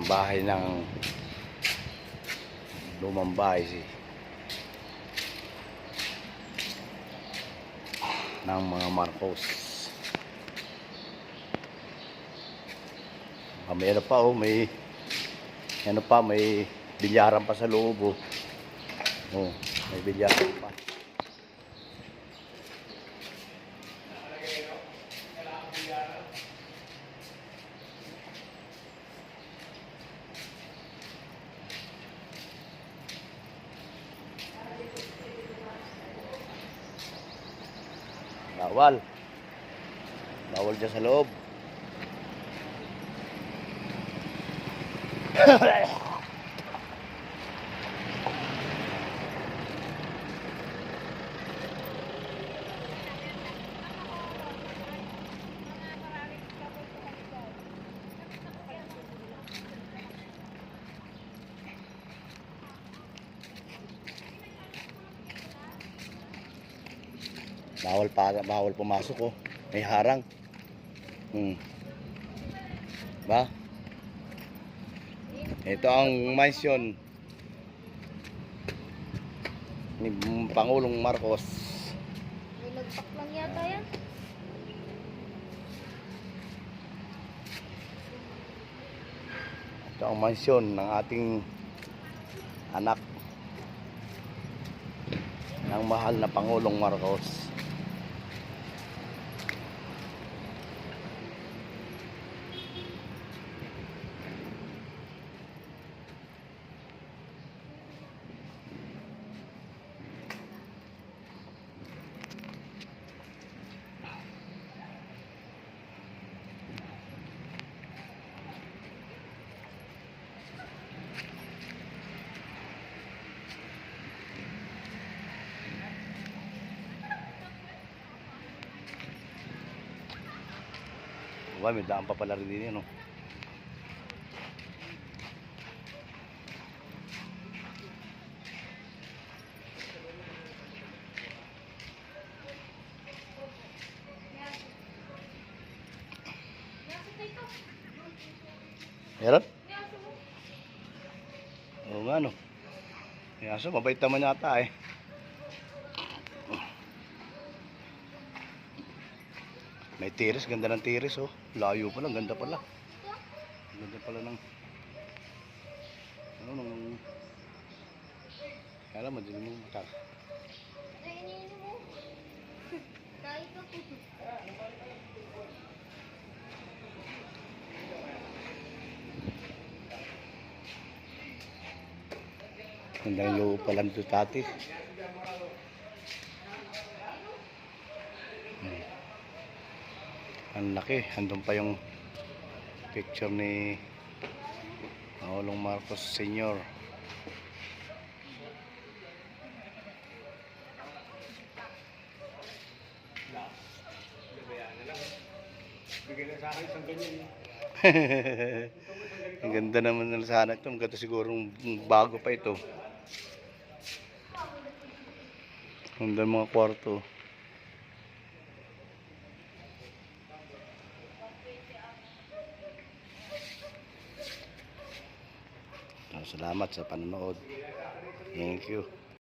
bahay ng lumang bahay ng mga Marcos. May ano pa, may ano pa, may bilyaran pa sa loob. May bilyaran pa. Bawal dyan sa loob. Bawal pumasok. May harang. Ba? Ito ang mansion ni Pangulong Marcos. May nagpak lang yata yan. Ito ang mansion ng ating anak ng mahal na Pangulong Marcos. May daan pa pala rin din yan. Meron? Oo nga no. Yung aso, mabait naman yata eh. May tiris, ganda ng tiris Layo pala, ganda pala. Ganda pala ng kaya mo, dili mo matak. Ganda yung loob pala nito tati. Ang laki, andun pa yung picture ni Pangulong Marcos Sr. Bigyan na sa akin isang ganyan. Ang ganda naman ng sana ito. Ang ganda sigurong bago pa ito. Ang ganda mga kwarto. Salamat sa panonood. Thank you.